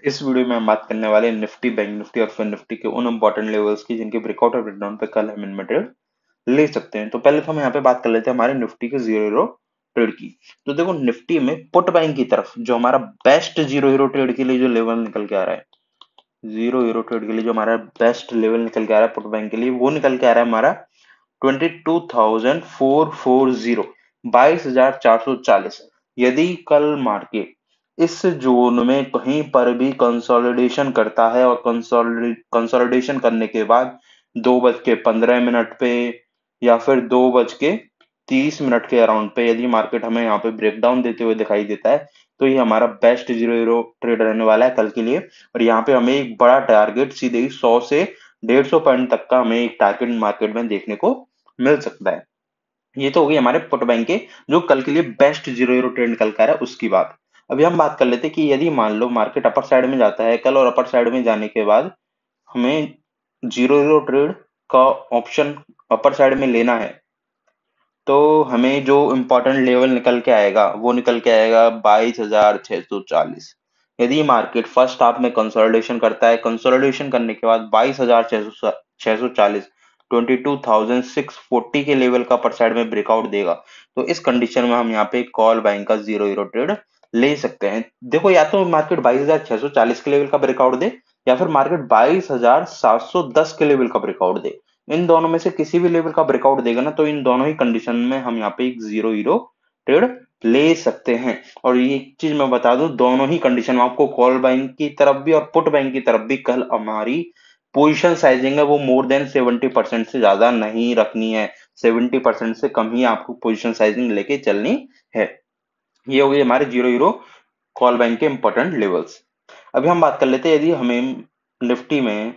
इस वीडियो में हम बात करने वाले हैं निफ्टी, बैंक निफ्टी और फिन निफ्टी के उन इंपॉर्टेंट लेवल्स की जिनके ब्रेकआउट और ब्रेकडाउन पे कल हम इनमें ट्रेड ले सकते हैं। तो पहले तो हम यहाँ पे बात कर लेते हैं हमारे निफ्टी के जीरो हीरो ट्रेड की। तो देखो निफ्टी में पुट बाइंग की तरफ जो हमारा बेस्ट जीरो हीरो ट्रेड के लिए जो लेवल निकल के आ रहा है, जीरो हीरो ट्रेड के लिए जो हमारा बेस्ट लेवल निकल के आ रहा है पुट बाइंग के लिए, वो निकल के आ रहा है हमारा 22,440, 22,440। यदि कल मार्केट इस जोन में कहीं पर भी कंसोलिडेशन करता है और कंसोलिडेशन करने के बाद 2:15 पे या फिर 2:30 के अराउंड पे यदि मार्केट हमें यहाँ पे ब्रेकडाउन देते हुए दिखाई देता है, तो ये हमारा बेस्ट जीरो हीरो ट्रेड रहने वाला है कल के लिए। और यहाँ पे हमें एक बड़ा टारगेट सीधे ही 100 से 150 पॉइंट तक का हमें एक टारगेट मार्केट में देखने को मिल सकता है। ये तो हो गई हमारे पुट बैंक के जो कल के लिए बेस्ट जीरो हीरो ट्रेड निकल कर है उसकी बात। अभी हम बात कर लेते हैं कि यदि मान लो मार्केट अपर साइड में जाता है कल और अपर साइड में जाने के बाद हमें जीरो हीरो ट्रेड का ऑप्शन अपर साइड में लेना है, तो हमें जो इम्पोर्टेंट लेवल निकल के आएगा वो निकल के आएगा 22,640। यदि मार्केट फर्स्ट हाफ में कंसोलिडेशन करता है, कंसोलिडेशन करने के बाद 22,640, 22,640 के लेवल का अपर साइड में ब्रेकआउट देगा, तो इस कंडीशन में हम यहाँ पे कॉल बाइंग का जीरो हीरो ट्रेड ले सकते हैं। देखो या तो मार्केट 22,640 के लेवल का ब्रेकआउट दे या फिर मार्केट 22,710 के लेवल का ब्रेकआउट दे। इन दोनों में से किसी भी लेवल का ब्रेकआउट देगा ना, तो इन दोनों ही कंडीशन में हम यहाँ पे एक जीरो हीरो ट्रेड ले सकते हैं। और ये एक चीज मैं बता दूं, दोनों ही कंडीशन में आपको कॉल बाइंग की तरफ भी और पुट बाइंग की तरफ भी कल हमारी पोजीशन साइजिंग है वो मोर देन 70% से ज्यादा नहीं रखनी है। 70% से कम ही आपको पोजीशन साइजिंग लेके चलनी है। ये हो गई हमारे जीरो हीरो कॉल बाइंग के इंपॉर्टेंट लेवल्स। अभी हम बात कर लेते हैं यदि हमें निफ्टी में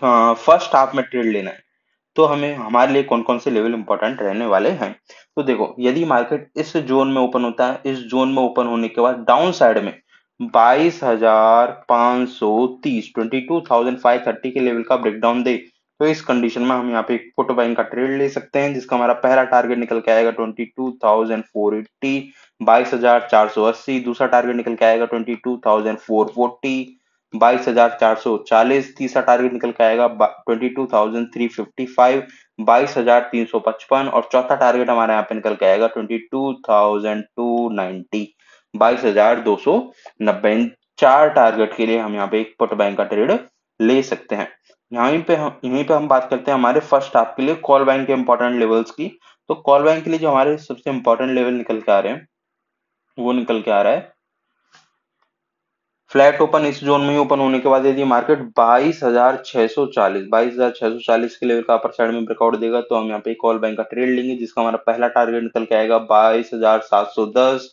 फर्स्ट हाफ में ट्रेड लेना है, तो हमें हमारे लिए कौन कौन से लेवल इंपॉर्टेंट रहने वाले हैं। तो देखो यदि मार्केट इस जोन में ओपन होता है, इस जोन में ओपन होने के बाद डाउन साइड में 22,530, 22,530 के लेवल का ब्रेकडाउन दे, तो इस कंडीशन में हम यहाँ पे एक पुट बाइंग का ट्रेड ले सकते हैं जिसका हमारा पहला टारगेट निकल के आएगा 22,480, 22,480। दूसरा टारगेट निकल के आएगा 22,440, 22,440। तीसरा टारगेट निकल के आएगा 22,355, 22,355। और चौथा टारगेट हमारे यहाँ पे निकल के आएगा 22,290, 22,290। इन चार टारगेट के लिए हम यहाँ पे एक पुट बैंक का ट्रेड ले सकते हैं। यहीं पे हम बात करते हैं हमारे फर्स्ट हाफ के लिए कॉल बैंक के इंपॉर्टेंट लेवल्स की। तो कॉल बैंक के लिए जो हमारे सबसे इंपॉर्टेंट लेवल निकल के आ रहे हैं वो निकल के आ रहा है फ्लैट ओपन। इस जोन में ही ओपन होने के बाद यदि मार्केट 22,640, 22,640 के लेवल का अपर साइड में ब्रेकआउट देगा, तो हम यहाँ पे कॉल बैंक का ट्रेड लेंगे जिसका हमारा पहला टारगेट निकल के आएगा 22,710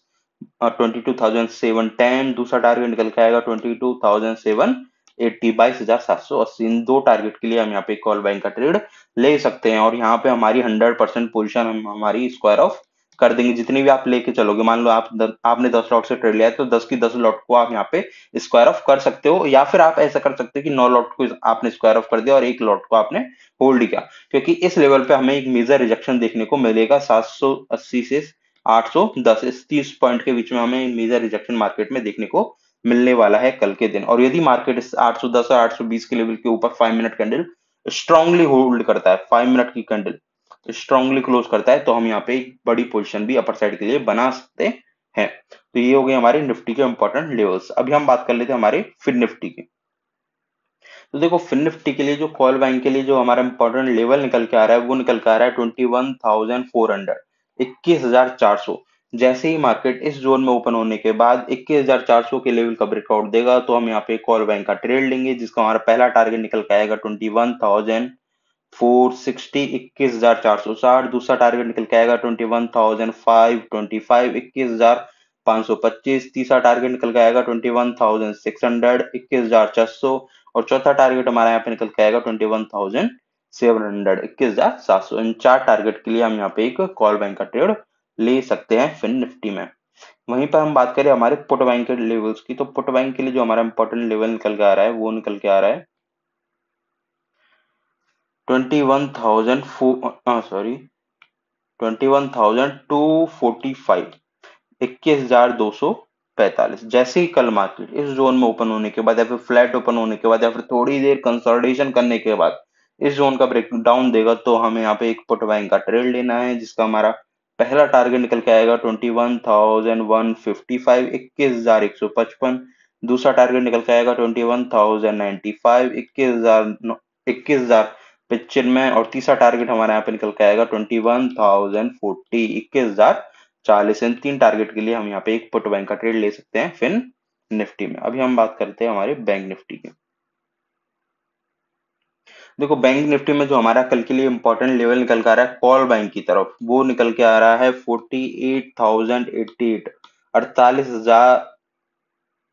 और 22,710। दूसरा टारगेट निकल के आएगा 22,780, 22,780। इन दो टारगेट के लिए हम यहाँ पे कॉल बैंक का ट्रेड ले सकते हैं। और यहाँ पे हमारी 100% पोजिशन हम हमारी स्क्वायर ऑफ कर देंगे। जितनी भी आप लेके चलोगे, मान लो आपने 10 लॉट से ट्रेड लिया है, तो 10 की 10 लॉट को आप यहाँ पे स्क्वायर ऑफ कर सकते हो, या फिर आप ऐसा कर सकते हो कि 9 लॉट को आपने स्क्वायर ऑफ कर दिया और एक लॉट को आपने होल्ड किया, क्योंकि इस लेवल पे हमें एक मेजर रिजेक्शन देखने को मिलेगा 780 से 810। इस 30 पॉइंट के बीच में हमें मेजर रिजेक्शन मार्केट में देखने को मिलने वाला है कल के दिन। और यदि मार्केट इस 810 और 820 के लेवल के ऊपर 5 मिनट कैंडल स्ट्रांगली होल्ड करता है, 5 मिनट की कैंडल स्ट्रांगली क्लोज करता है, तो हम यहाँ पे एक बड़ी पोजीशन भी अपर साइड के लिए बना सकते हैं। तो ये हो गए हमारे निफ्टी के इंपॉर्टेंट लेवल्स। अभी हम बात कर लेते हैं हमारे फिन निफ्टी की। तो देखो फिन निफ्टी के लिए जो कॉल बाइंग के लिए जो हमारा इंपॉर्टेंट लेवल निकल के आ रहा है वो निकल के आ रहा है 21,400, 21,400। जैसे ही मार्केट इस जोन में ओपन होने के बाद 21,400 के लेवल का ब्रेकआउट देगा, तो हम यहाँ पे कॉल बाइंग का ट्रेड लेंगे जिसका हमारा पहला टारगेट निकल के आएगा 21,460, 21,460। दूसरा टारगेट निकल के आएगा 21,525, 21,525। तीसरा टारगेट निकल के आएगा 21,600, 21,400। और चौथा टारगेट हमारा यहाँ पे निकल के आएगा 21,700, 21,700। इन चार टारगेट के लिए हम यहाँ पे एक कॉल बैंक का ट्रेड ले सकते हैं फिन निफ्टी में। वहीं पर हम बात करें हमारे पुट बैंक के लेवल्स की, तो पुट बैंक के लिए जो हमारा इंपॉर्टेंट लेवल निकल के आ रहा है वो निकल के आ रहा है 21,000 सॉरी 21,245, 21,245। 45। जैसे ही कल मार्केट इस जोन में ओपन होने के बाद या फिर फ्लैट ओपन होने के बाद या फिर थोड़ी देर कंसोलिडेशन करने के बाद इस जोन का ब्रेक डाउन देगा, तो हमें यहाँ पे एक पुट बाइंग का ट्रेड लेना है, जिसका हमारा पहला टारगेट निकल के आएगा 21,155, 21,155। दूसरा टारगेट निकल के आएगा 21,095, 21,095। और तीसरा टारगेट हमारे यहाँ पे निकल के आएगा 21,040, 21,040। इन तीन टारगेट के लिए हम यहाँ पे एक पुट बैंक का ट्रेड ले सकते हैं फिन निफ्टी में। अभी हम बात करते हैं हमारे बैंक निफ्टी की। देखो बैंक निफ्टी में जो हमारा कल के लिए इंपॉर्टेंट लेवल निकल के आ रहा है कॉल बैंक की तरफ, वो निकल के आ रहा है 48,088, 48,000,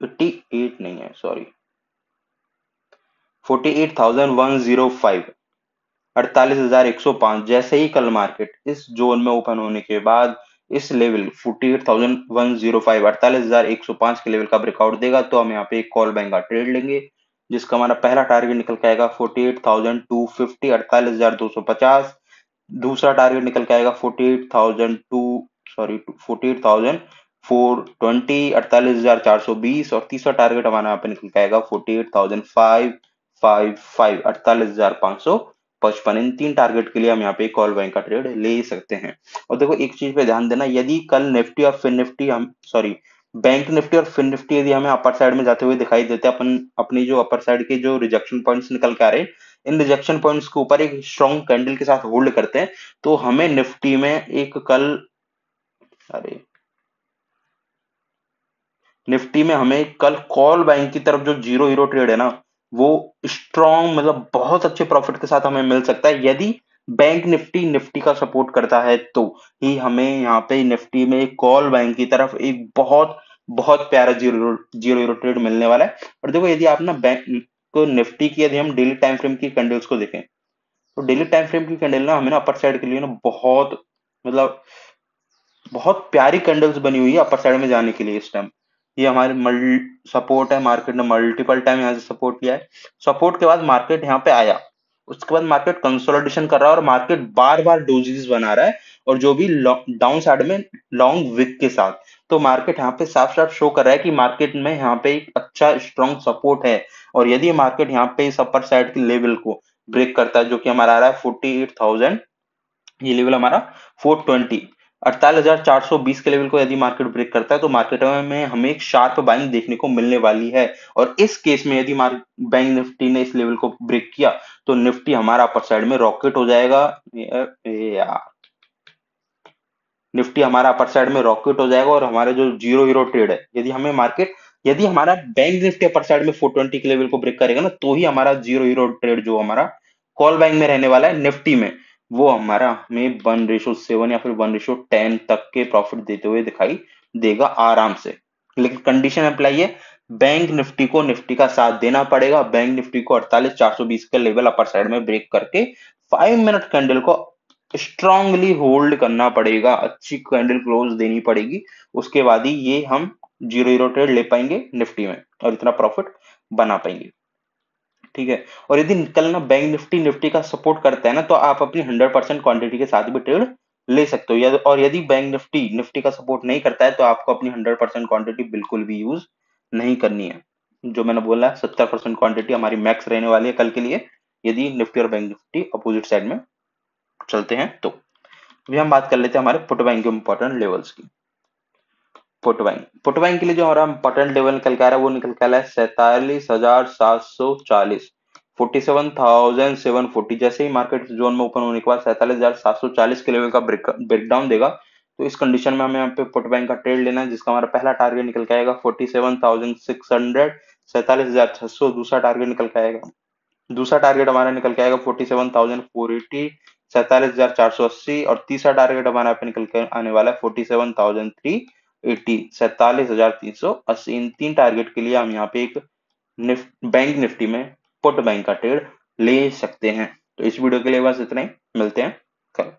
88 नहीं है सॉरी, 48,105, 48,105। जैसे ही कल मार्केट इस जोन में ओपन होने के बाद इस लेवल 48,105, 48,105 के लेवल का ब्रेकआउट देगा, तो हम यहाँ पे एक कॉल बैंक का ट्रेड लेंगे, जिसका हमारा पहला टारगेट निकल के आएगा 48,250, 48,250। दूसरा टारगेट निकल के आएगा 48,420, 48,420। और तीसरा टारगेट हमारा यहाँ पे निकल के आएगा 48,555, 48,555। इन तीन टारगेट के लिए हम यहाँ पे कॉल बैंक का ट्रेड ले सकते हैं। और देखो एक चीज पे ध्यान देना, यदि कल निफ्टी और फिन निफ्टी हम सॉरी बैंक निफ्टी और फिन निफ्टी यदि हमें अपर साइड में जाते हुए दिखाई देते हैं, अपन अपनी जो अपर साइड के जो रिजेक्शन पॉइंट्स निकल के आ रहे हैं, इन रिजेक्शन पॉइंट्स के ऊपर एक स्ट्रॉन्ग कैंडल के साथ होल्ड करते हैं, तो हमें निफ्टी में एक कल अरे निफ्टी में हमें कल कॉल बाइंग की तरफ जो जीरो हीरो ट्रेड है ना, वो स्ट्रॉन्ग मतलब बहुत अच्छे प्रॉफिट के साथ हमें मिल सकता है, यदि बैंक निफ्टी निफ्टी का सपोर्ट करता है, तो ही हमें यहाँ पे निफ्टी में एक कॉल बाइंग की तरफ एक बहुत बहुत प्यारा जीरो जीरो हीरो ट्रेड मिलने वाला है। और देखो यदि आप ना बैंक को निफ्टी की यदि हम डेली टाइम फ्रेम की कैंडल्स को देखें, तो डेली टाइम फ्रेम की कैंडल ना हमें ना अपर साइड के लिए ना बहुत मतलब बहुत प्यारी कैंडल्स बनी हुई है अपर साइड में जाने के लिए इस टाइम। ये हमारे सपोर्ट है, मार्केट ने मल्टीपल टाइम यहाँ से सपोर्ट किया है, सपोर्ट के बाद मार्केट यहाँ पे आया, उसके बाद मार्केट कंसोलिडेशन कर रहा है और मार्केट बार बार डोजेस बना रहा है, और जो भी डाउन साइड में लॉन्ग विक के साथ, तो मार्केट यहाँ पे साफ साफ शो कर रहा है कि मार्केट में यहाँ पे एक अच्छा स्ट्रॉन्ग सपोर्ट है। और यदि मार्केट यहाँ पे इस अपर साइड के लेवल को ब्रेक करता है, जो कि हमारा आ रहा है 48,000, ये लेवल हमारा 420, 48,420 के लेवल को यदि मार्केट ब्रेक करता है, तो मार्केट में हमें एक शार्प बाइंग देखने को मिलने वाली है। और इस केस में यदि बैंक निफ्टी ने इस लेवल को ब्रेक किया, तो निफ्टी हमारा अपर साइड में रॉकेट हो जाएगा। यार निफ्टी हमारा अपर साइड में रॉकेट हो जाएगा, और हमारे जो जीरो हीरो ट्रेड है, यदि हमारा बैंक निफ्टी अपर साइड में 420 के लेवल को ब्रेक करेगा ना, तो ही हमारा जीरो हीरो ट्रेड जो हमारा कॉल बैंक में रहने वाला है निफ्टी में, वो हमारा हमें 1:7 या फिर 1:10 तक के प्रॉफिट देते हुए दिखाई देगा आराम से। लेकिन कंडीशन अप्लाई है, बैंक निफ्टी को निफ्टी का साथ देना पड़ेगा, बैंक निफ्टी को 48,420 का लेवल अपर साइड में ब्रेक करके 5 मिनट कैंडल को स्ट्रांगली होल्ड करना पड़ेगा, अच्छी कैंडल क्लोज देनी पड़ेगी, उसके बाद ही ये हम जीरो हीरो ट्रेड ले पाएंगे निफ्टी में और इतना प्रॉफिट बना पाएंगे। ठीक है। और यदि कल ना बैंक निफ्टी निफ्टी का सपोर्ट करता है ना, तो आप अपनी 100% क्वांटिटी के साथ भी ट्रेड ले सकते हो, और यदि बैंक निफ्टी निफ्टी का सपोर्ट नहीं करता है, तो आपको अपनी 100% क्वांटिटी बिल्कुल भी यूज नहीं करनी है। जो मैंने बोला 70% क्वांटिटी हमारी मैक्स रहने वाली है कल के लिए, यदि निफ्टी और बैंक निफ्टी अपोजिट साइड में चलते हैं तो। अभी हम बात कर लेते हैं हमारे पुट बाइंग के इंपॉर्टेंट लेवल्स की। पुट बाइंग के लिए जो हमारा इंपॉर्टेंट लेवल निकल के आ रहा है, वो निकल के आ रहा है 47,740, 47,740। जैसे ही मार्केट जोन में ओपन होने के बाद 47,740 के लेवल का ब्रेकडाउन देगा, तो इस कंडीशन में हमें यहाँ पे पुट बैंक का ट्रेड लेना है, जिसका हमारा पहला टारगेट निकल के आएगा 47,600, 47,600। दूसरा टारगेट हमारा निकल के आएगा 47,480, 47,480। और तीसरा टारगेट हमारा पे निकल के आने वाला है 47,380, 47,380। इन तीन टारगेट के लिए हम यहाँ पे एक बैंक निफ्टी में पुट बैंक का ट्रेड ले सकते हैं। तो इस वीडियो के लिए बस इतना ही, मिलते हैं कल।